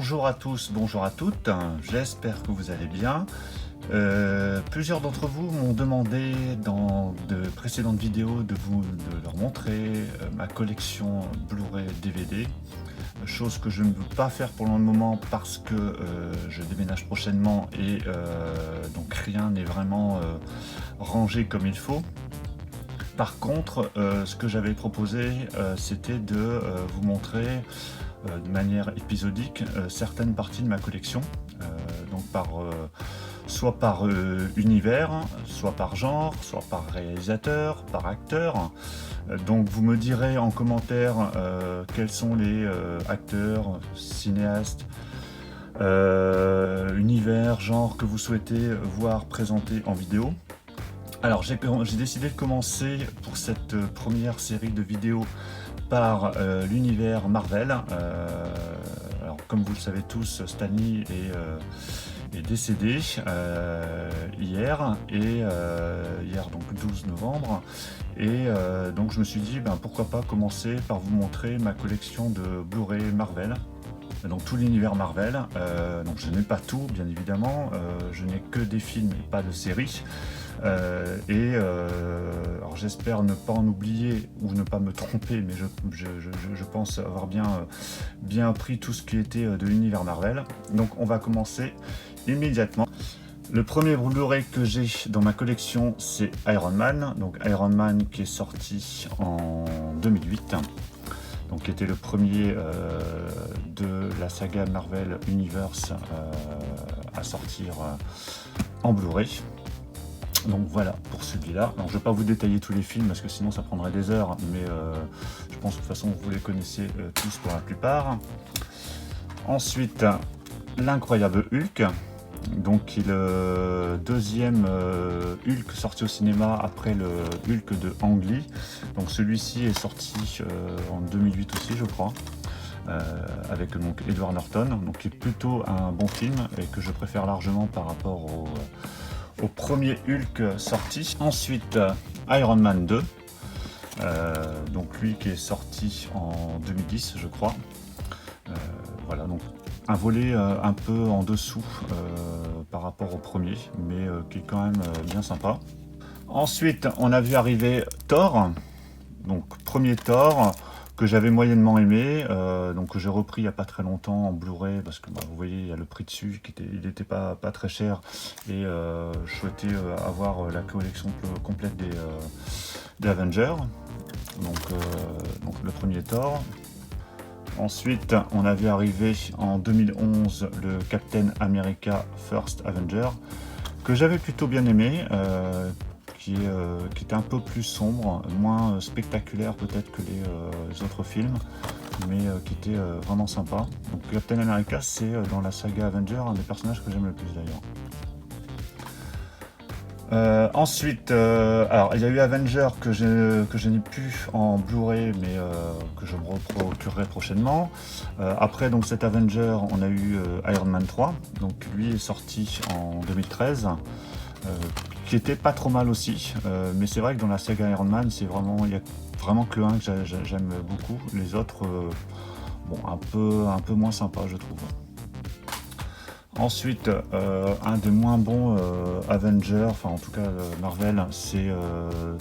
Bonjour à tous, bonjour à toutes, j'espère que vous allez bien. Plusieurs d'entre vous m'ont demandé dans de précédentes vidéos de leur montrer ma collection Blu-ray DVD, chose que je ne veux pas faire pour le moment parce que je déménage prochainement et donc rien n'est vraiment rangé comme il faut. Par contre, ce que j'avais proposé, c'était de vous montrer de manière épisodique certaines parties de ma collection, donc soit par univers, soit par genre, soit par réalisateur, par acteur. Donc vous me direz en commentaire quels sont les acteurs, cinéastes, univers, genre que vous souhaitez voir présentés en vidéo. Alors j'ai décidé de commencer pour cette première série de vidéos par l'univers Marvel. Alors comme vous le savez tous, Stan Lee est décédé hier, donc 12 novembre, et donc je me suis dit pourquoi pas commencer par vous montrer ma collection de Blu-ray Marvel. Donc tout l'univers Marvel, donc je n'ai pas tout bien évidemment, je n'ai que des films et pas de séries. Alors j'espère ne pas en oublier ou ne pas me tromper, mais je pense avoir bien pris tout ce qui était de l'univers Marvel. Donc on va commencer immédiatement. Le premier Blu-ray que j'ai dans ma collection, c'est Iron Man. Donc Iron Man qui est sorti en 2008. Donc qui était le premier de la saga Marvel Universe à sortir en Blu-ray. Donc voilà pour celui-là. Alors je ne vais pas vous détailler tous les films parce que sinon ça prendrait des heures, mais je pense que de toute façon vous les connaissez tous pour la plupart. Ensuite, l'incroyable Hulk, donc qui est le deuxième Hulk sorti au cinéma après le Hulk de Ang Lee. Donc celui-ci est sorti en 2008 aussi je crois. Avec donc Edward Norton, donc qui est plutôt un bon film et que je préfère largement par rapport au premier Hulk sorti. Ensuite, Iron Man 2, donc lui qui est sorti en 2010 je crois. Voilà, donc un volet un peu en dessous par rapport au premier, mais qui est quand même bien sympa. Ensuite, on a vu arriver Thor, donc premier Thor, que j'avais moyennement aimé, donc que j'ai repris il n'y a pas très longtemps en Blu-ray, parce que vous voyez, il y a le prix dessus, il n'était pas très cher, et je souhaitais avoir la collection complète des Avengers, donc le premier Thor. Ensuite, on a vu arriver en 2011 le Captain America First Avenger, que j'avais plutôt bien aimé, qui était un peu plus sombre, moins spectaculaire peut-être que les autres films, mais qui était vraiment sympa. Donc Captain America, c'est dans la saga Avenger un des personnages que j'aime le plus d'ailleurs. Ensuite, alors il y a eu Avenger que je n'ai plus en Blu-ray, mais que je me procurerai prochainement. Après donc cet Avenger, on a eu Iron Man 3, donc lui est sorti en 2013. Qui était pas trop mal aussi, mais c'est vrai que dans la saga Iron Man, il y a vraiment que le 1 que j'aime beaucoup, les autres, un peu moins sympa je trouve. Ensuite, un des moins bons Avengers, enfin en tout cas Marvel, c'est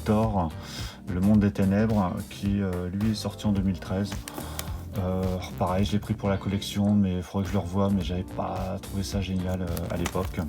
Thor, le monde des ténèbres, qui lui est sorti en 2013. Pareil, je l'ai pris pour la collection, mais il faudrait que je le revoie, mais j'avais pas trouvé ça génial à l'époque.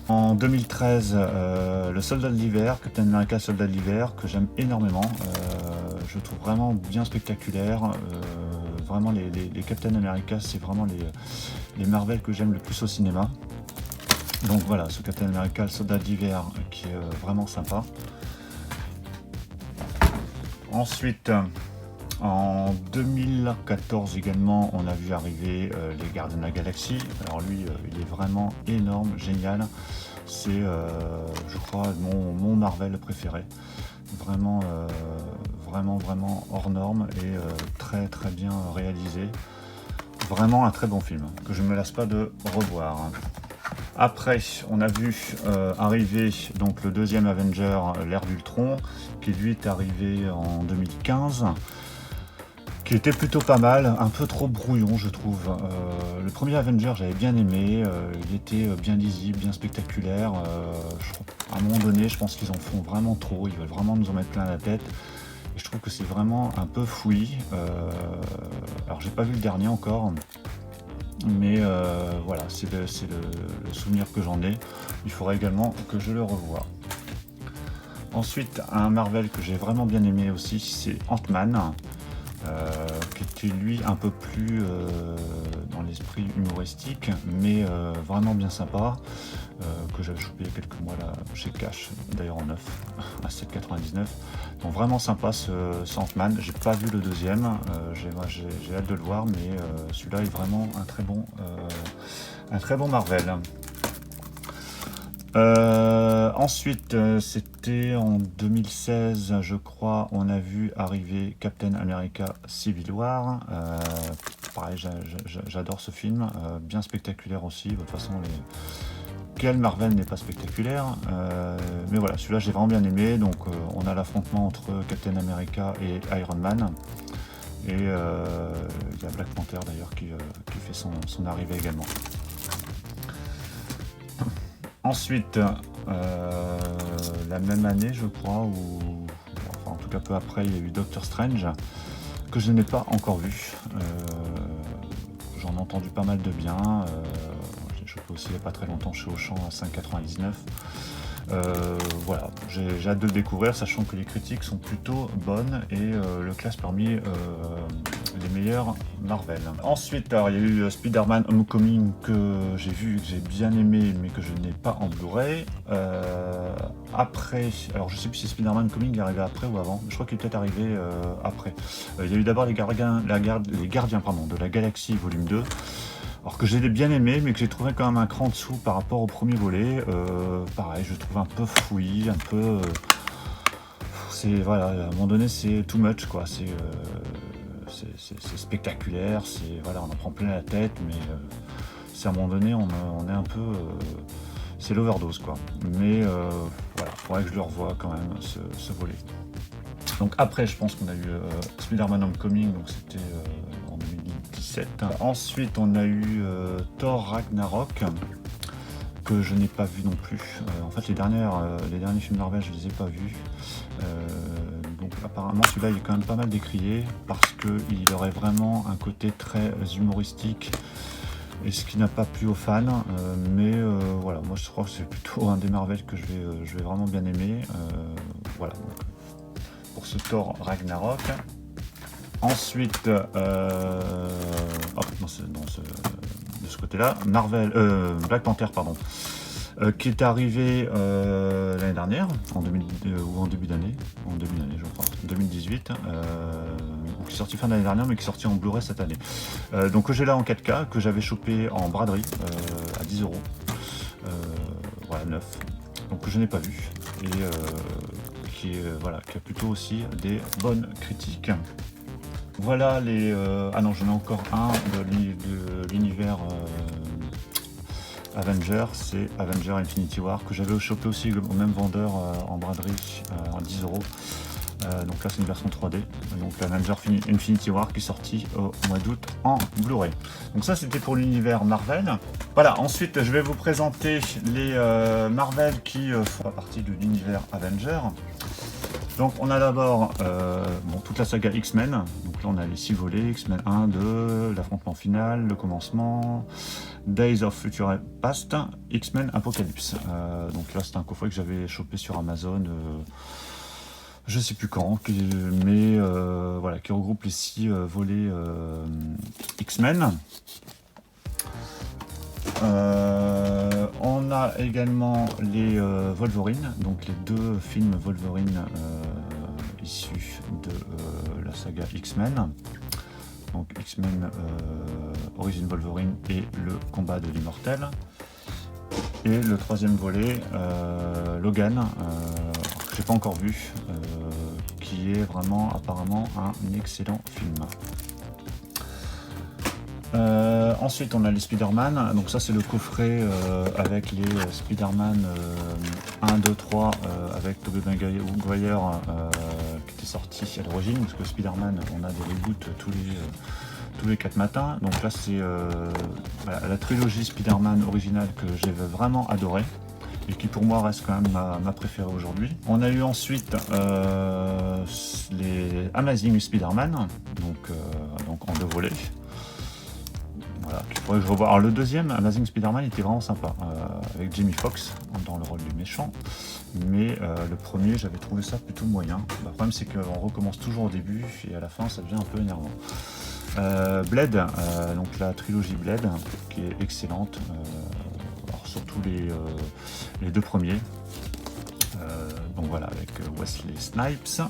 En 2013, le Soldat de l'hiver, Captain America Soldat de l'hiver, que j'aime énormément. Je trouve vraiment bien spectaculaire. Vraiment, les Captain America, c'est vraiment les Marvel que j'aime le plus au cinéma. Donc voilà, ce Captain America, le Soldat d'hiver, qui est vraiment sympa. Ensuite, en 2014 également, on a vu arriver les Gardiens de la Galaxie. Alors lui, il est vraiment énorme, génial. C'est, je crois, mon Marvel préféré. Vraiment hors norme et très bien réalisé. Vraiment un très bon film que je ne me lasse pas de revoir. Après, on a vu arriver donc le deuxième Avenger, l'ère d'Ultron, qui lui est arrivé en 2015. qui était plutôt pas mal, un peu trop brouillon je trouve. Le premier Avenger j'avais bien aimé, il était bien lisible, bien spectaculaire. À un moment donné je pense qu'ils en font vraiment trop, ils veulent vraiment nous en mettre plein la tête. Et je trouve que c'est vraiment un peu fouillis. Alors j'ai pas vu le dernier encore, mais voilà, c'est le souvenir que j'en ai. Il faudra également que je le revoie. Ensuite, un Marvel que j'ai vraiment bien aimé aussi, c'est Ant-Man, qui était lui un peu plus dans l'esprit humoristique, mais vraiment bien sympa, que j'avais chopé il y a quelques mois là chez Cash, d'ailleurs en neuf, à 7,99. Donc vraiment sympa ce Ant-Man. J'ai pas vu le deuxième, j'ai hâte de le voir, mais celui-là est vraiment un très bon Marvel. Ensuite, c'était en 2016, je crois, on a vu arriver Captain America Civil War. Pareil, j'adore ce film, bien spectaculaire aussi. De toute façon, quel Marvel n'est pas spectaculaire, mais voilà, celui-là j'ai vraiment bien aimé. Donc, on a l'affrontement entre Captain America et Iron Man. Et il y a Black Panther d'ailleurs qui fait son arrivée également. Ensuite, la même année, je crois, ou enfin, en tout cas peu après, il y a eu Doctor Strange, que je n'ai pas encore vu. J'en ai entendu pas mal de bien. J'ai chopé aussi il n'y a pas très longtemps chez Auchan à 5,99. Voilà, j'ai hâte de le découvrir, sachant que les critiques sont plutôt bonnes et le classe parmi les meilleurs Marvel. Ensuite, alors, il y a eu Spider-Man Homecoming que j'ai vu, que j'ai bien aimé, mais que je n'ai pas en Blu-ray. Après, alors je sais plus si Spider-Man Homecoming est arrivé après ou avant, je crois qu'il est peut-être arrivé après. Il y a eu d'abord les gardiens de la Galaxie volume 2. Alors que j'ai bien aimé, mais que j'ai trouvé quand même un cran en dessous par rapport au premier volet. Pareil, je trouve un peu fouillis, un peu... voilà, à un moment donné, c'est too much, quoi. C'est spectaculaire, voilà, on en prend plein la tête, mais c'est à un moment donné, on est un peu... c'est l'overdose, quoi. Mais voilà, il faudrait que je le revoie quand même, ce volet. Donc après, je pense qu'on a eu Spider-Man Homecoming, donc c'était en 2017. Ensuite, on a eu Thor Ragnarok, que je n'ai pas vu non plus. En fait, les derniers films Marvel, je les ai pas vus. Donc apparemment, celui-là, il est quand même pas mal décrié, parce qu'il aurait vraiment un côté très humoristique, et ce qui n'a pas plu aux fans. Mais voilà, moi je crois que c'est plutôt un des Marvel que je vais vraiment bien aimer. Voilà. Donc, pour ce Thor Ragnarok. Ensuite, de ce côté-là, Black Panther, pardon, qui est arrivé l'année dernière, ou en début d'année, je crois, 2018, qui est sorti fin d'année dernière, mais qui est sorti en Blu-ray cette année. Donc que j'ai là en 4K, que j'avais chopé en braderie à 10 €, voilà, neuf, donc que je n'ai pas vu, et qui a plutôt aussi des bonnes critiques. Voilà les... ah non, j'en ai encore un de l'univers Avenger, c'est Avenger Infinity War, que j'avais chopé aussi au même vendeur en braderie à 10 €. Donc là c'est une version 3D, donc l'Avenger Infinity War qui est sorti au mois d'août en Blu-ray. Donc ça c'était pour l'univers Marvel. Voilà, ensuite je vais vous présenter les Marvel qui font partie de l'univers Avenger. Donc on a d'abord toute la saga X-Men. Donc là on a les 6 volets, X-Men 1, 2, l'affrontement final, le commencement, Days of Future Past, X-Men Apocalypse. Donc là c'est un coffret que j'avais chopé sur Amazon, je sais plus quand, mais voilà, qui regroupe les 6 volets X-Men. On a également les Wolverine, donc les 2 films Wolverine issus de la saga X-Men. Donc X-Men Origin Wolverine et le combat de l'immortel. Et le 3e volet, Logan, que j'ai pas encore vu, qui est vraiment apparemment un excellent film. Ensuite on a les Spider-Man, donc ça c'est le coffret avec les Spider-Man 1, 2, 3 avec Tobey Maguire qui était était sorti à l'origine, parce que Spider-Man, on a des reboots tous les 4 matins. Donc là, c'est voilà, la trilogie Spider-Man originale que j'ai vraiment adoré et qui pour moi reste quand même ma préférée aujourd'hui. On a eu ensuite les Amazing Spider-Man, donc en 2 volets. Voilà, qu'il faudrait que je revoie. Alors le deuxième, Amazing Spider-Man, était vraiment sympa, avec Jamie Foxx dans le rôle du méchant. Mais le premier, j'avais trouvé ça plutôt moyen. Le problème, c'est qu'on recommence toujours au début et à la fin, ça devient un peu énervant. Blade, donc la trilogie Blade, qui est excellente. Alors surtout les 2 premiers. Donc voilà, avec Wesley Snipes.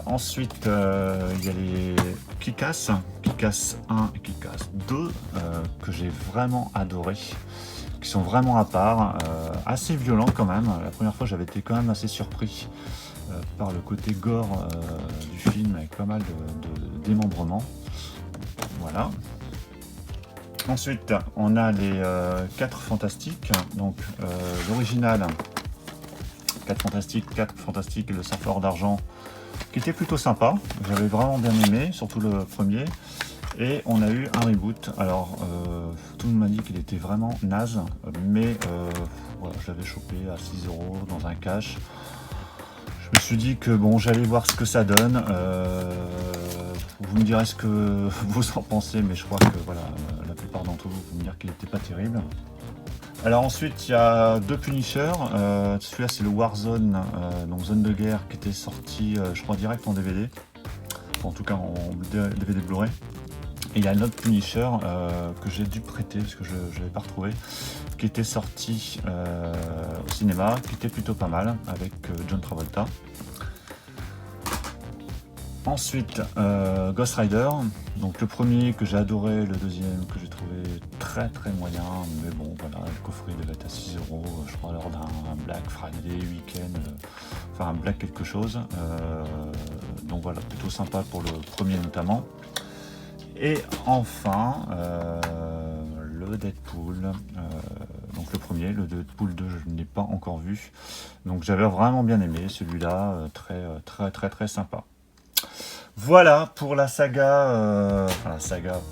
Ensuite, il y a les Kick-Ass 1 et Kick-Ass 2 que j'ai vraiment adoré, qui sont vraiment à part, assez violents quand même. La première fois, j'avais été quand même assez surpris par le côté gore du film, avec pas mal de démembrements. Voilà. Ensuite, on a les 4 Fantastiques, donc l'original 4 Fantastiques et le Surfeur d'Argent, qui était plutôt sympa, j'avais vraiment bien aimé, surtout le premier. Et on a eu un reboot, alors tout le monde m'a dit qu'il était vraiment naze, mais voilà, je l'avais chopé à 6 € dans un cash. Je me suis dit que bon, j'allais voir ce que ça donne. Vous me direz ce que vous en pensez, mais je crois que voilà, la plupart d'entre vous vont me dire qu'il n'était pas terrible. Alors ensuite, il y a 2 Punisher. Celui-là, c'est le Warzone, donc Zone de Guerre, qui était sorti, je crois, direct en DVD. En tout cas, en DVD Blu-ray. Et il y a un autre Punisher que j'ai dû prêter, parce que je ne l'avais pas retrouvé, qui était sorti au cinéma, qui était plutôt pas mal, avec John Travolta. Ensuite, Ghost Rider, donc le premier que j'ai adoré, le deuxième que j'ai trouvé très moyen, mais bon voilà, le coffret devait être à 6 €, je crois, lors d'un Black Friday week-end, enfin un Black quelque chose, donc voilà, plutôt sympa pour le premier notamment. Et enfin, le Deadpool, donc le premier, le Deadpool 2, je ne l'ai pas encore vu, donc j'avais vraiment bien aimé celui-là, très sympa. Voilà pour la saga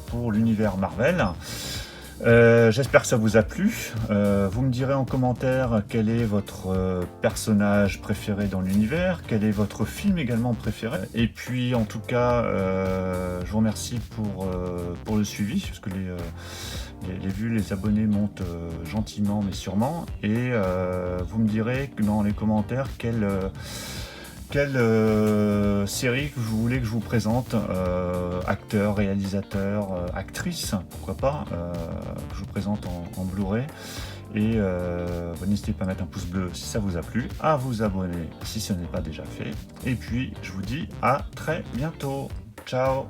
pour l'univers Marvel. J'espère que ça vous a plu. Vous me direz en commentaire quel est votre personnage préféré dans l'univers, quel est votre film également préféré. Et puis en tout cas, je vous remercie pour le suivi, parce que les vues, les abonnés montent gentiment mais sûrement. Et vous me direz dans les commentaires quelle série que vous voulez que je vous présente, acteur, réalisateur, actrice, pourquoi pas, que je vous présente en Blu-ray. Et n'hésitez pas à mettre un pouce bleu si ça vous a plu, à vous abonner si ce n'est pas déjà fait. Et puis je vous dis à très bientôt. Ciao.